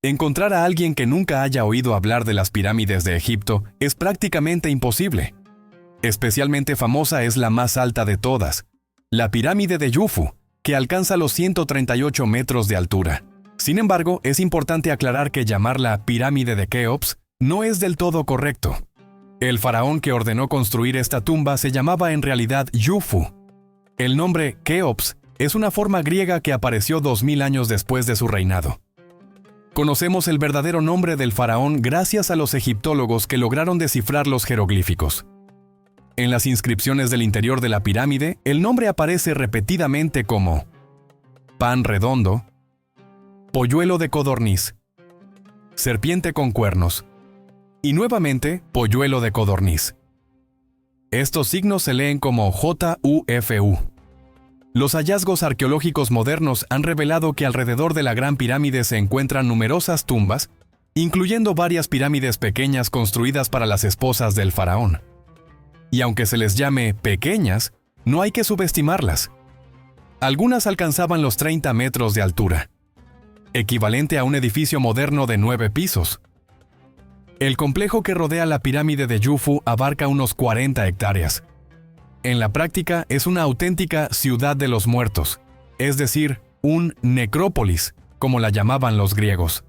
Encontrar a alguien que nunca haya oído hablar de las pirámides de Egipto es prácticamente imposible. Especialmente famosa es la más alta de todas, la pirámide de Jufu, que alcanza los 138 metros de altura. Sin embargo, es importante aclarar que llamarla pirámide de Keops no es del todo correcto. El faraón que ordenó construir esta tumba se llamaba en realidad Jufu. El nombre Keops es una forma griega que apareció 2000 años después de su reinado. Conocemos el verdadero nombre del faraón gracias a los egiptólogos que lograron descifrar los jeroglíficos. En las inscripciones del interior de la pirámide, el nombre aparece repetidamente como pan redondo, polluelo de codorniz, serpiente con cuernos, y nuevamente polluelo de codorniz. Estos signos se leen como JUFU. Los hallazgos arqueológicos modernos han revelado que alrededor de la Gran Pirámide se encuentran numerosas tumbas, incluyendo varias pirámides pequeñas construidas para las esposas del faraón. Y aunque se les llame pequeñas, no hay que subestimarlas. Algunas alcanzaban los 30 metros de altura, equivalente a un edificio moderno de 9 pisos. El complejo que rodea la pirámide de Jufu abarca unos 40 hectáreas. En la práctica es una auténtica ciudad de los muertos, es decir, un necrópolis, como la llamaban los griegos.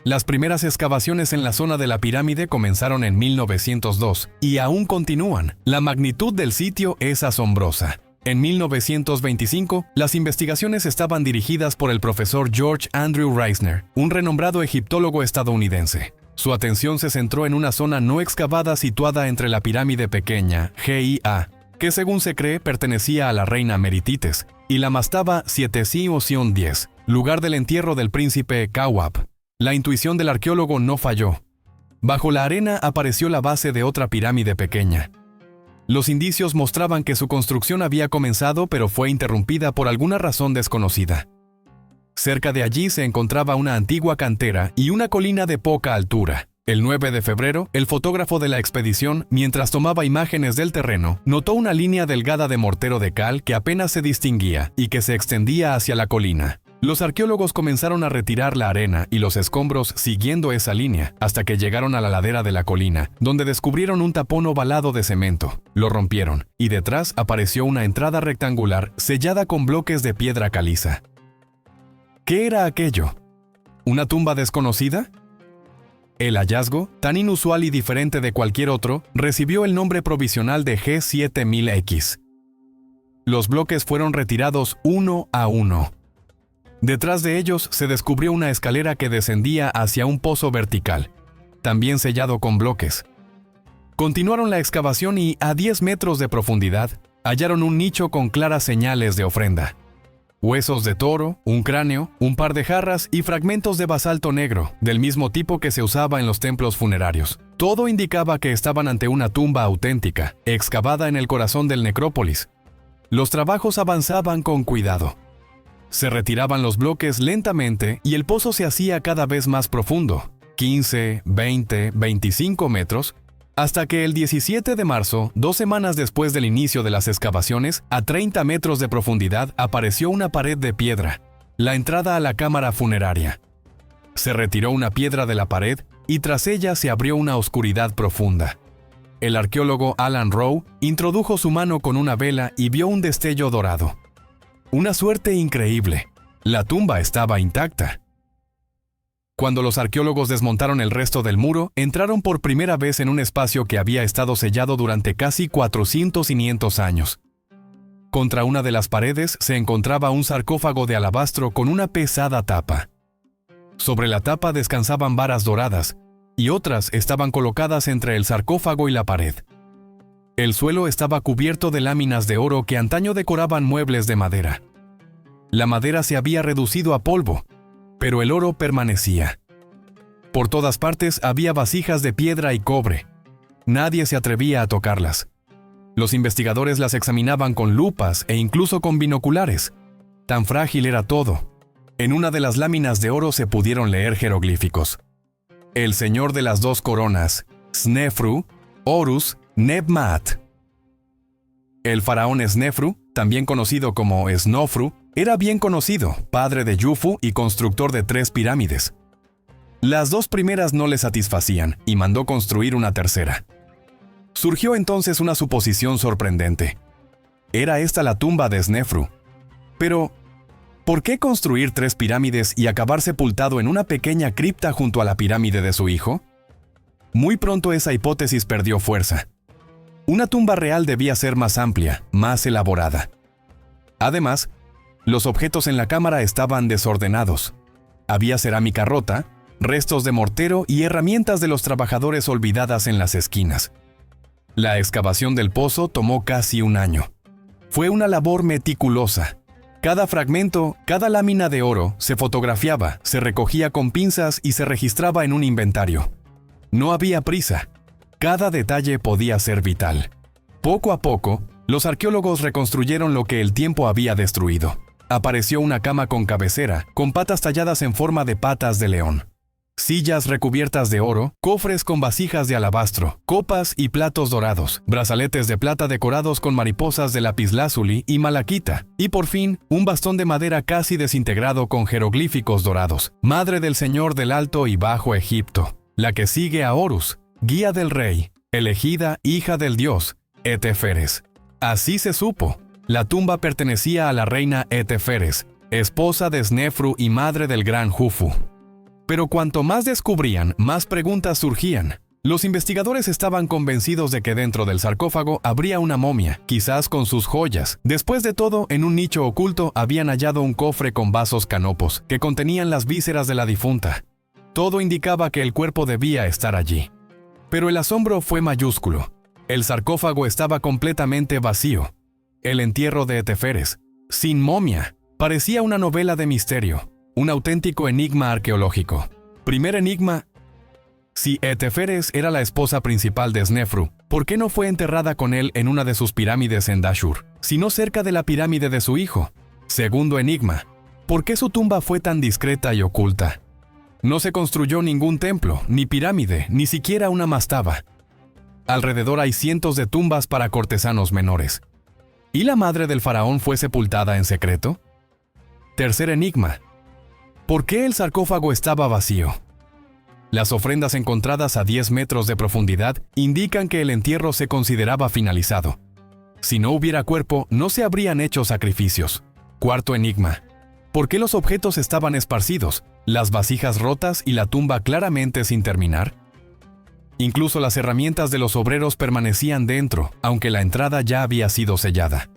Las primeras excavaciones en la zona de la pirámide comenzaron en 1902 y aún continúan. La magnitud del sitio es asombrosa. En 1925, las investigaciones estaban dirigidas por el profesor George Andrew Reisner, un renombrado egiptólogo estadounidense. Su atención se centró en una zona no excavada situada entre la pirámide pequeña, GIA, que según se cree pertenecía a la reina Meritites, y la mastaba 7 o Sion 10, lugar del entierro del príncipe Kawab. La intuición del arqueólogo no falló. Bajo la arena apareció la base de otra pirámide pequeña. Los indicios mostraban que su construcción había comenzado pero fue interrumpida por alguna razón desconocida. Cerca de allí se encontraba una antigua cantera y una colina de poca altura. El 9 de febrero, el fotógrafo de la expedición, mientras tomaba imágenes del terreno, notó una línea delgada de mortero de cal que apenas se distinguía y que se extendía hacia la colina. Los arqueólogos comenzaron a retirar la arena y los escombros siguiendo esa línea, hasta que llegaron a la ladera de la colina, donde descubrieron un tapón ovalado de cemento. Lo rompieron, y detrás apareció una entrada rectangular sellada con bloques de piedra caliza. ¿Qué era aquello? ¿Una tumba desconocida? El hallazgo, tan inusual y diferente de cualquier otro, recibió el nombre provisional de G7000X. Los bloques fueron retirados uno a uno. Detrás de ellos se descubrió una escalera que descendía hacia un pozo vertical, también sellado con bloques. Continuaron la excavación y, a 10 metros de profundidad, hallaron un nicho con claras señales de ofrenda. Huesos de toro, un cráneo, un par de jarras y fragmentos de basalto negro, del mismo tipo que se usaba en los templos funerarios. Todo indicaba que estaban ante una tumba auténtica, excavada en el corazón del necrópolis. Los trabajos avanzaban con cuidado. Se retiraban los bloques lentamente y el pozo se hacía cada vez más profundo, 15, 20, 25 metros, hasta que el 17 de marzo, 2 semanas después del inicio de las excavaciones, a 30 metros de profundidad apareció una pared de piedra, la entrada a la cámara funeraria. Se retiró una piedra de la pared y tras ella se abrió una oscuridad profunda. El arqueólogo Alan Rowe introdujo su mano con una vela y vio un destello dorado. Una suerte increíble. La tumba estaba intacta. Cuando los arqueólogos desmontaron el resto del muro, entraron por primera vez en un espacio que había estado sellado durante casi 400 años. Contra una de las paredes se encontraba un sarcófago de alabastro con una pesada tapa. Sobre la tapa descansaban varas doradas, y otras estaban colocadas entre el sarcófago y la pared. El suelo estaba cubierto de láminas de oro que antaño decoraban muebles de madera. La madera se había reducido a polvo, pero el oro permanecía. Por todas partes había vasijas de piedra y cobre. Nadie se atrevía a tocarlas. Los investigadores las examinaban con lupas e incluso con binoculares. Tan frágil era todo. En una de las láminas de oro se pudieron leer jeroglíficos. El señor de las 2 coronas, Snefru, Horus, Nebmat. El faraón Snefru, también conocido como Snofru, era bien conocido, padre de Jufu y constructor de 3 pirámides. Las dos primeras no le satisfacían y mandó construir una tercera. Surgió entonces una suposición sorprendente. Era esta la tumba de Snefru. Pero, ¿por qué construir 3 pirámides y acabar sepultado en una pequeña cripta junto a la pirámide de su hijo? Muy pronto esa hipótesis perdió fuerza. Una tumba real debía ser más amplia, más elaborada. Además, los objetos en la cámara estaban desordenados. Había cerámica rota, restos de mortero y herramientas de los trabajadores olvidadas en las esquinas. La excavación del pozo tomó casi un año. Fue una labor meticulosa. Cada fragmento, cada lámina de oro se fotografiaba, se recogía con pinzas y se registraba en un inventario. No había prisa. Cada detalle podía ser vital. Poco a poco, los arqueólogos reconstruyeron lo que el tiempo había destruido. Apareció una cama con cabecera, con patas talladas en forma de patas de león. Sillas recubiertas de oro, cofres con vasijas de alabastro, copas y platos dorados, brazaletes de plata decorados con mariposas de lapislázuli y malaquita, y por fin, un bastón de madera casi desintegrado con jeroglíficos dorados. Madre del Señor del Alto y Bajo Egipto, la que sigue a Horus, guía del rey, elegida hija del dios, Eteferes. Así se supo. La tumba pertenecía a la reina Eteferes, esposa de Snefru y madre del gran Jufu. Pero cuanto más descubrían, más preguntas surgían. Los investigadores estaban convencidos de que dentro del sarcófago habría una momia, quizás con sus joyas. Después de todo, en un nicho oculto habían hallado un cofre con vasos canopos, que contenían las vísceras de la difunta. Todo indicaba que el cuerpo debía estar allí. Pero el asombro fue mayúsculo. El sarcófago estaba completamente vacío. El entierro de Eteferes, sin momia, parecía una novela de misterio. Un auténtico enigma arqueológico. Primer enigma: si Eteferes era la esposa principal de Snefru, ¿por qué no fue enterrada con él en una de sus pirámides en Dashur, sino cerca de la pirámide de su hijo? Segundo enigma: ¿por qué su tumba fue tan discreta y oculta? No se construyó ningún templo, ni pirámide, ni siquiera una mastaba. Alrededor hay cientos de tumbas para cortesanos menores. ¿Y la madre del faraón fue sepultada en secreto? Tercer enigma: ¿por qué el sarcófago estaba vacío? Las ofrendas encontradas a 10 metros de profundidad indican que el entierro se consideraba finalizado. Si no hubiera cuerpo, no se habrían hecho sacrificios. Cuarto enigma: ¿por qué los objetos estaban esparcidos, las vasijas rotas y la tumba claramente sin terminar? Incluso las herramientas de los obreros permanecían dentro, aunque la entrada ya había sido sellada.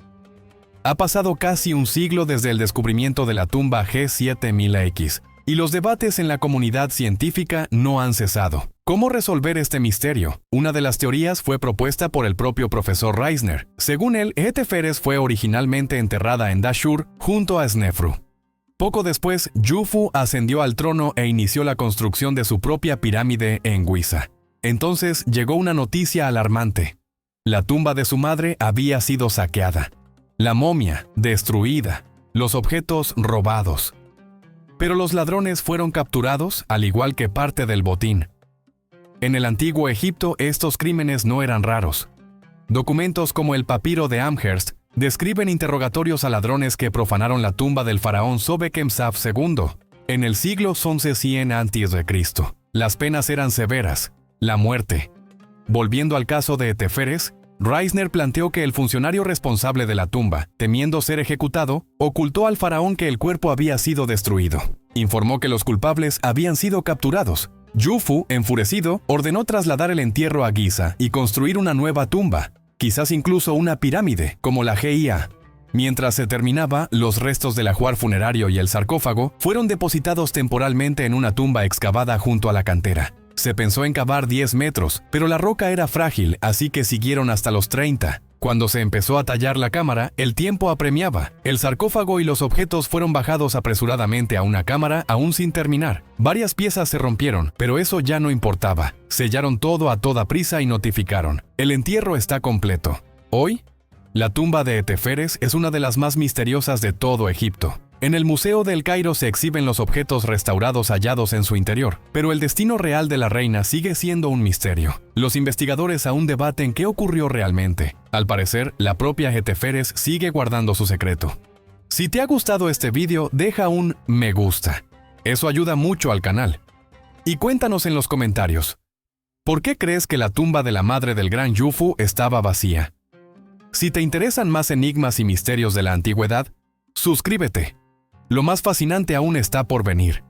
Ha pasado casi un siglo desde el descubrimiento de la tumba G7000X, y los debates en la comunidad científica no han cesado. ¿Cómo resolver este misterio? Una de las teorías fue propuesta por el propio profesor Reisner. Según él, Eteferes fue originalmente enterrada en Dashur junto a Snefru. Poco después, Jufu ascendió al trono e inició la construcción de su propia pirámide en Giza. Entonces llegó una noticia alarmante. La tumba de su madre había sido saqueada. La momia, destruida, los objetos robados. Pero los ladrones fueron capturados, al igual que parte del botín. En el antiguo Egipto, estos crímenes no eran raros. Documentos como el papiro de Amherst describen interrogatorios a ladrones que profanaron la tumba del faraón Sobekemsaf II en el siglo 1100 a.C. Las penas eran severas, la muerte. Volviendo al caso de Eteferes, Reisner planteó que el funcionario responsable de la tumba, temiendo ser ejecutado, ocultó al faraón que el cuerpo había sido destruido. Informó que los culpables habían sido capturados. Jufu, enfurecido, ordenó trasladar el entierro a Giza y construir una nueva tumba, quizás incluso una pirámide, como la GIA. Mientras se terminaba, los restos del ajuar funerario y el sarcófago fueron depositados temporalmente en una tumba excavada junto a la cantera. Se pensó en cavar 10 metros, pero la roca era frágil, así que siguieron hasta los 30. Cuando se empezó a tallar la cámara, el tiempo apremiaba. El sarcófago y los objetos fueron bajados apresuradamente a una cámara aún sin terminar. Varias piezas se rompieron, pero eso ya no importaba. Sellaron todo a toda prisa y notificaron: el entierro está completo. Hoy, la tumba de Eteferes es una de las más misteriosas de todo Egipto. En el Museo del Cairo se exhiben los objetos restaurados hallados en su interior, pero el destino real de la reina sigue siendo un misterio. Los investigadores aún debaten qué ocurrió realmente. Al parecer, la propia Eteferes sigue guardando su secreto. Si te ha gustado este video, deja un me gusta. Eso ayuda mucho al canal. Y cuéntanos en los comentarios, ¿por qué crees que la tumba de la madre del gran Yufu estaba vacía? Si te interesan más enigmas y misterios de la antigüedad, suscríbete. Lo más fascinante aún está por venir.